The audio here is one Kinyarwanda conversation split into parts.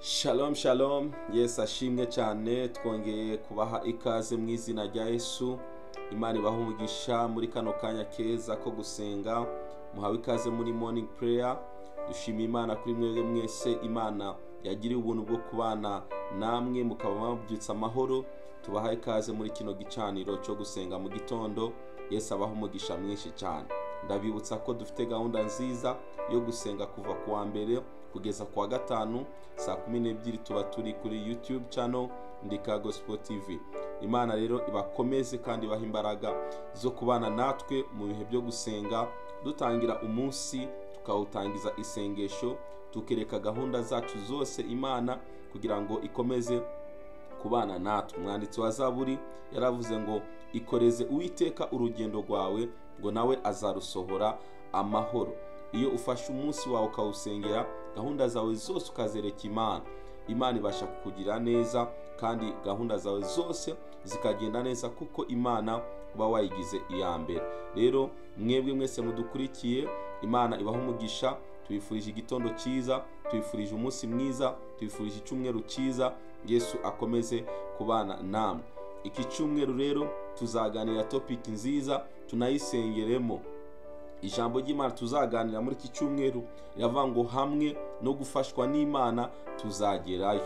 Shalom shalom, Yesu ashimwe cyane. Twongeye kubaha ikaze mu izina rya Yesu. Imana ibaha umugisha muri kano kanya keza ko gusenga. Muhawe ikaze muri morning prayer. Dushimiye Imana kuri mwebwe mwese Imana yagiriye ubuntu bwo kubana namwe mukaba mabyutsa amahoro. Tubaha ikaze muri kino gicaniro cyo gusenga mu gitondo. Yesu abaha umugisha mwinshi cyane. Ndabibutsa ko dufite gahunda nziza yo gusenga kuva ku wa mbere kugeza ku wa gatanu saa 12 tuba turi kuri YouTube channel Ndika Gospel TV. Imana rero ibakomeze kandi ibaha imbaraga zo kubana natwe mu bihe byo gusenga, dutangira umunsi tukawutangiza isengesho, tukereka gahunda zacu zose Imana kugira ngo ikomeze kubana natwe. Umwanditsi wa Zaburi yaravuze ngo ikoreze Uwiteka urugendo rwawe ngo nawe azarusohora amahoro. Iyo ufashe umunsi wawe ukawusengera, gahunda zawe zose ukazereka Imana ibasha kukugira neza kandi gahunda zawe zose zikagenda neza kuko Imana uba wayigize iya mbere. Rero mwebwe mwese mudukurikiye, Imana ibaha umugisha. Tubifurije igitondo cyiza, tubifurije umunsi mwiza, tubifurije icyumweru cyiza. Yesu akomeze kubana namwe. Iki cyumweru rero tuzaganira topic nziza tunayisengeremo. Ijambo ry'Imana tuzaganira muri iki cyumweru riravuga ngo hamwe no gufashwa n'Imana tuzagerayo.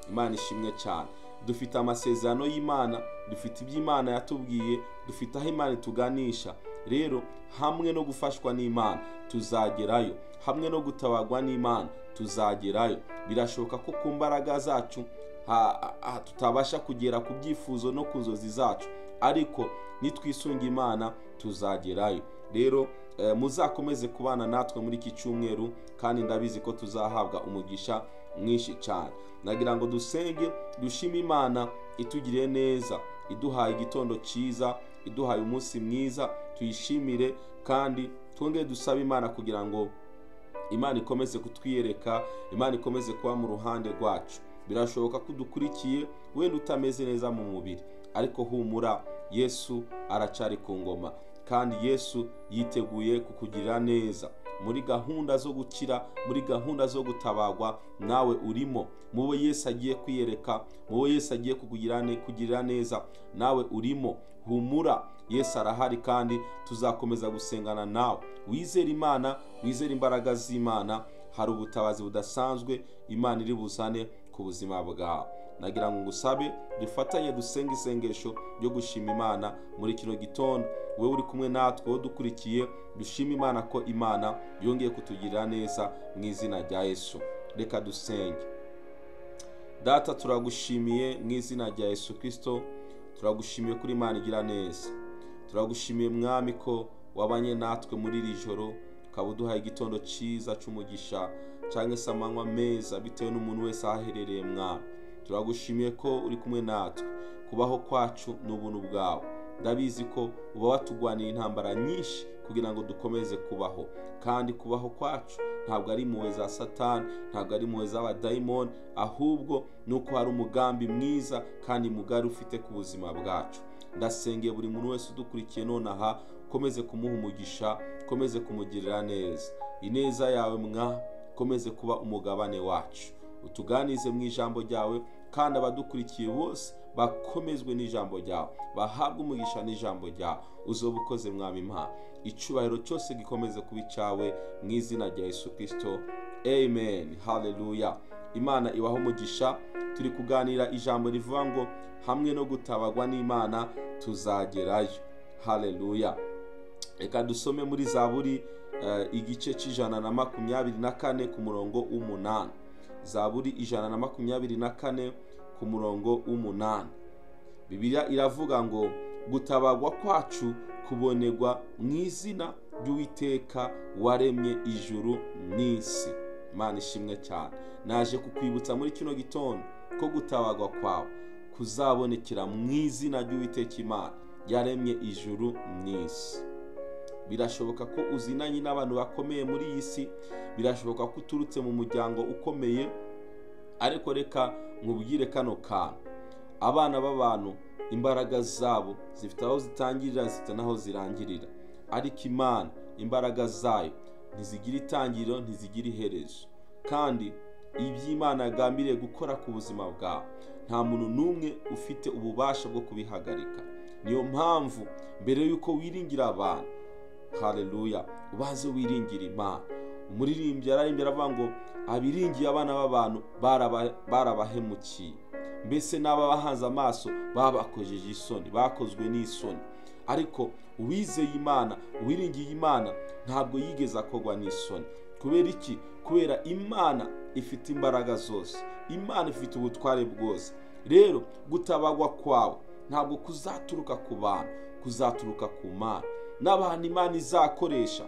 Imana ishimwe cyane. Dufite amasezerano y'Imana, dufite iby'Imana yatubwiye, dufite aho Imana ituganisha. Rero hamwe no gufashwa n'Imana tuzagerayo, hamwe no gutabagwa n'Imana tuzagerayo. Birashoboka ko ku mbaraga zacu tutabasha kugera ku byifuzo no ku nzozi zacu, ariko nitwisunga Imana tuzagerayo. Rero muzakomeze kubana natwe muri iki cyumweru kandi ndabizi ko tuzahabwa umugisha mwinshi cyane. Nagira ngo dusenge, dushime Imana itugiriye neza, iduhaye igitondo cyiza, iduhaye umunsi mwiza, tuyishimire kandi twongere dusabe Imana kugira ngo Imana ikomeze kutwiyereka, Imana ikomeze kuba mu ruhande rwacu. Birashoboka ko dukurikiye wenda utameze neza mu mubiri, ariko humura, Yesu aracari ku ngoma kandi Yesu yiteguye kukugirira neza. Muri gahunda zo gukira, muri gahunda zo gutabagwa, nawe urimo. Mubo Yesu agiye kwiyereka, mubo Yesu agiye kugirira neza, nawe urimo. Humura, Yesu arahari kandi tuzakomeza gusengana nawe. Wizere Imana, wizere imbaraga z'Imana. Hari ubutabazi budasanzwe Imana iri buzane ku buzima bwawe. Nagira ngo ngusabe dufatanye dusenga isengesho ryo gushima Imana muri kino gitondo. Wewe uri kumwe natwe, wowe dukurikiye, dushima Imana ko Imana yongeye kutugirira neza mu izina rya Yesu. Reka dusenge. Data, turagushimiye mu izina rya Yesu Kristo. Turagushimiye kuri Imana igira neza. Turagushimiye Mwami ko wabanye natwe muri iri joro, ukaba uduhaye igitondo cyiza cy'umugisha cyangwa se amanywa meza bitewe n'umuntu wese aherereye. Mwami, turagushimiye ko uri kumwe natwe. Kubaho kwacu n'ubuntu bwawe. Ndabizi ko uba watugwaniye intambara nyinshi kugira ngo dukomeze kubaho, kandi kubaho kwacu ntabwo ari impuhwe za Satani, ntabwo ari impuhwe z'abadayimoni, ahubwo nuko hari umugambi mwiza kandi mugari ufite ku buzima bwacu. Ndasengeye buri muntu wese udukurikiye nonaha, komeze kumuha umugisha, komeze kumugirira neza. Ineza yawe Mwami komeze kuba umugabane wacu. Utuganize mu ijambo ryawe kandi abadukurikiye bose bakomezwe n'ijambo ryawe, bahabwe umugisha n'ijambo ryawe. Uzoba ukoze Mwami Imana. Icyubahiro cyose gikomeze kuba icyawe mu izina rya Yesu Kristo. Amen. Hallelujah. Imana ibaho umugisha. Turi kuganira ijambo rivuga ngo hamwe no gutabagwa n'Imana tuzagerayo. Hallelujah. Reka dusome muri Zaburi igice c'124 ku murongo w'8. Zaburi 124 ku murongo w'8. Bibiliya iravuga ngo gutabagwa kwacu kubonerwa mu izina ry'Uwiteka waremye ijuru n'isi. Imana ishimwe cyane. Naje kukwibutsa muri kino gitondo ko gutabagwa kwawe kuzabonekera mu izina ry'Uwiteka Imana yaremye ijuru n'isi. Birashoboka ko uzinanye n'abantu bakomeye muri iyi si, birashoboka ko uturutse mu muryango ukomeye, ariko reka nkubwire kano kantu. Abana b'abantu imbaraga zabo zifite aho zitangirira, zifite n'aho zirangirira, ariko Imana imbaraga zayo ntizigira itangiriro, ntizigira iherezo. Kandi iby'Imana yagambiriye gukora ku buzima bwawe, nta muntu n'umwe ufite ububasha bwo kubihagarika. Niyo mpamvu mbere yuko wiringira abantu, haleluya, ubanze wiringira Imana. Umuririmbyi yararimbye aravuga ngo abiringiye abana b'abantu barabahemukiye, mbese n'ababahanze amaso babakojeje isoni, bakozwe n'isoni. Ariko uwizeye Imana, uwiringiye Imana ntabwo yigeze akogwa n'isoni. Kubera iki? Kubera Imana ifite imbaraga zose, Imana ifite ubutware bwose. Rero gutabagwa kwawe ntabwo kuzaturuka ku bantu, kuzaturuka ku Mana. N'abantu Imana izakoresha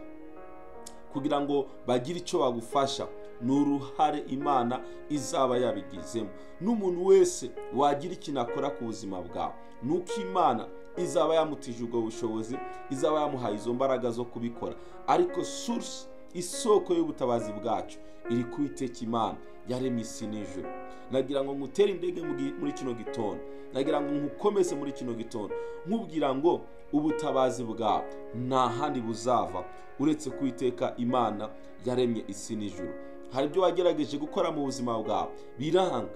kugira ngo bagire icyo bagufasha ni uruhare Imana izaba yabigizemo. N'umuntu wese wagira ikintu akora ku buzima bwawe, nuko Imana izaba yamutije ubwo bushobozi, izaba yamuhaye izo mbaraga zo kubikora. Ariko source, isoko y'ubutabazi bwacu iri ku Uwiteka Imana yaremye isi n'ijuru. Nagira ngo ngutere indege muri kino gitondo, nagira ngo nkukomeze muri kino gitondo nkubwira ngo ubutabazi bwawe nta handi buzava uretse ku Uwiteka Imana yaremye isi n'ijuru. Hari ibyo wagerageje gukora mu buzima bwawe biranga,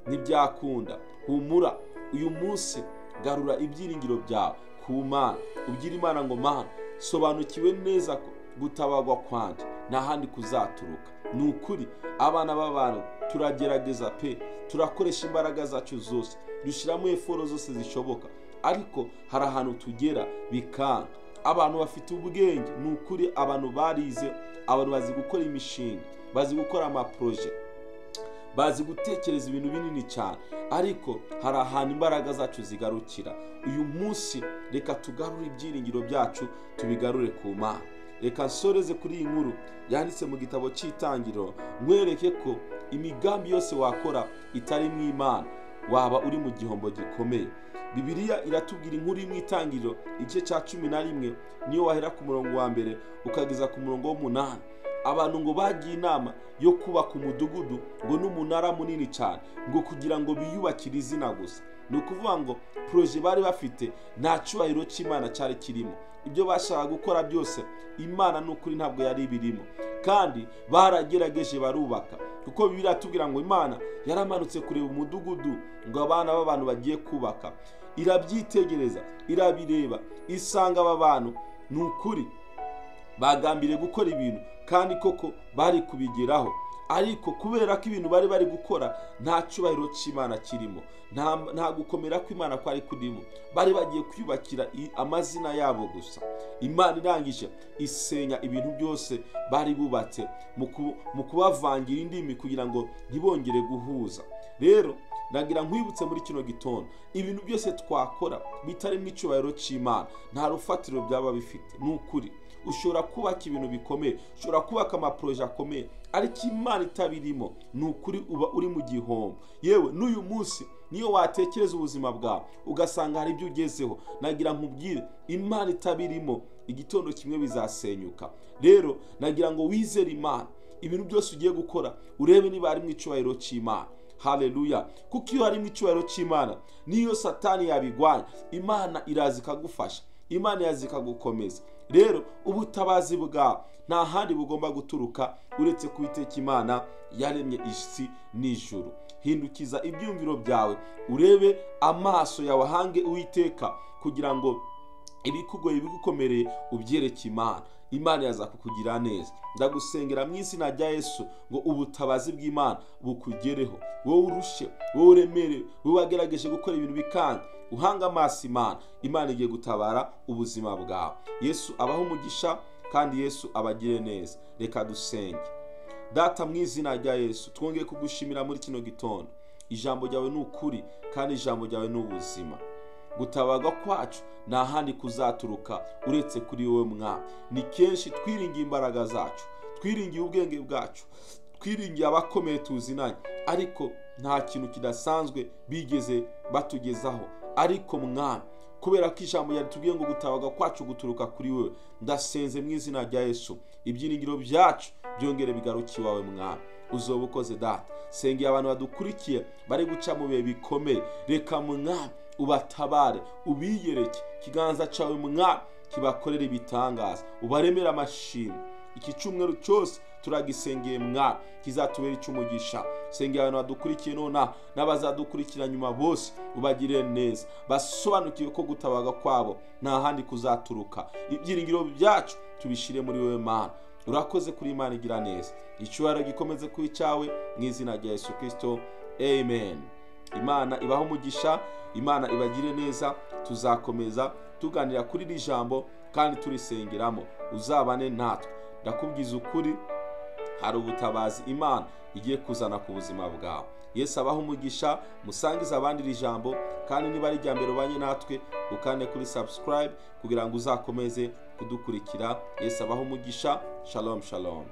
ntibyakunda. Humura, uyu munsi garura ibyiringiro byawe ku Mana, ubwira Imana ngo Mana, sobanukiwe neza ko gutabagwa kwanje nta handi kuzaturuka. Ni ukuri abana b'abantu turagerageza pe, turakoresha imbaraga zacu zose, dushyiramo eforo zose zishoboka, ariko hari ahantu tugera bikanga. Abantu bafite ubwenge, ni ukuri abantu barize, abantu bazi gukora imishinga, bazi gukora amaproje, bazi gutekereza ibintu binini cyane, ariko hari ahantu imbaraga zacu zigarukira. Uyu munsi reka tugarure ibyiringiro byacu, tubigarure ku Mana. Reka nsoreze kuri iyi nkuru yanditse mu gitabo cy'Itangiriro, nkwereke ko imigambi yose wakora itari mu Imana waba uri mu gihombo gikomeye. Bibiliya iratubwira inkuru y'Itangiriro igice cya 11, niyo wahera ku murongo wa mbere ukageza ku murongo w'8. Abantu ngo bagiye inama yo kubaka umudugudu ngo n'umunara munini cyane, ngo kugira ngo biyubakire izina gusa. Ni ukuvuga ngo proje bari bafite nta cyubahiro cy'Imana cyari kirimo. Ibyo bashaka gukora byose Imana n'ukuri ntabwo yari birimo, kandi baragerageje barubaka, kuko Bibiliya iratubwira ngo Imana yaramanutse kureba umudugudu ngo abana b'abantu bagiye kubaka. Irabyitegereza, irabireba, isanga aba bantu ni ukuri bagambiriye gukora ibintu, kandi koko bari kubigeraho. Ariko kubera ko ibintu bari gukora nta cyubahiro cy'Imana kirimo, nta gukomera kw'Imana kwari kurimo, bari bagiye kwiyubakira amazina yabo gusa. Imana irangije isenya ibintu byose bari bubatse mu kubavangira indimi kugira ngo ntibongere guhuza. Rero nagira nkwibutse muri kino gitondo, ibintu byose twakora bitari mu icyubahiro cy'Imana nta rufatiro byaba bifite. Ni ukuri ushobora kubaka ibintu bikomeye, ushobora kubaka amaproje akomeye, ariko Imana itabirimo, ni ukuri uba uri mu gihombo. Yewe n'uyu munsi niyo watekereza ubuzima bwawe ugasanga hari ibyo ugezeho, nagira nkubwire Imana itabirimo, igitondo kimwe bizasenyuka. Rero nagira ngo wizere Imana, ibintu byose ugiye gukora urebe niba ari mu icyubahiro cy'Imana. Haleluya. Kuko iyo hari mu icyubahiro cy'Imana, niyo Satani yabigwanya, Imana iraza ikagufasha, Imana yaza ikagukomeza. Rero ubutabazi bwawe nta handi bugomba guturuka uretse ku Uwiteka Imana yaremye isi n'ijuru. Hindukiza ibyumviro byawe, urebe amaso yawe hange Uwiteka, kugira ngo ibikugoye bigukomereye ubyereke Imana. Imana yaza kukugira neza. Ndagusengera mu izina rya Yesu ngo ubutabazi bw'Imana bukugereho, wowe urushe, wowe uremerewe, wowe wagerageje gukora ibintu bikanga, uhanga amaso Imana. Imana igiye gutabara ubuzima bwawe. Yesu abaho umugisha, kandi Yesu abagire neza. Reka dusenge. Data, mu izina rya Yesu twongeye kugushimira muri kino gitondo. Ijambo ryawe ni ukuri, kandi ijambo ryawe ni ubuzima. Gutabaga kwacu nta handi kuzaturuka uretse kuri wowe Mwami. Ni kenshi twiringiye imbaraga zacu, twiringiye ubwenge bwacu, twiringiye abakomeye tuzinanye, ariko nta kintu kidasanzwe bigeze batugezaho. Ariko Mwami, kubera ko ijambo yatubwiye ngo gutabaga kwacu guturuka kuri wewe, ndasenze mu izina rya Yesu ibyiringiro byacu byongere bigaruke iwawe Mwami. Uzoba ukoze Data. Sengeye abantu badukurikiye bari guca mu bihe bikomeye, reka Mwami ubatabare, ubiyereke, kiganza cawe Mwami kibakorera ibitangaza, ubaremera amashimwe. Iki cyumweru cyose turagisengeye mwa kizatubera icyumugisha. Sengera abantu badukurikiye nona n'abazadukurikira nyuma bose ubagirire neza, basobanukiwe ko gutabaga kwabo nta handi kuzaturuka. Ibyiringiro byacu tubishire muri wewe Mana. Urakoze kuri Imana igira neza, icyubahiro gikomeze kuba icyawe mu izina rya Yesu Kristo, amen. Imana ibaho umugisha, Imana ibagire neza. Tuzakomeza tuganira kuri iri jambo kandi turisengeramo. Uzabane natwe, ndakubwiza ukuri, hari ubutabazi Imana igiye kuzana ku buzima bwawe. Yesu abaho umugisha, musangize abandi iri jambo, kandi niba ari irya mbere ubanye natwe ukande kuri subscribe kugira ngo uzakomeze kudukurikira. Yesu abaho umugisha. Shalom shalom.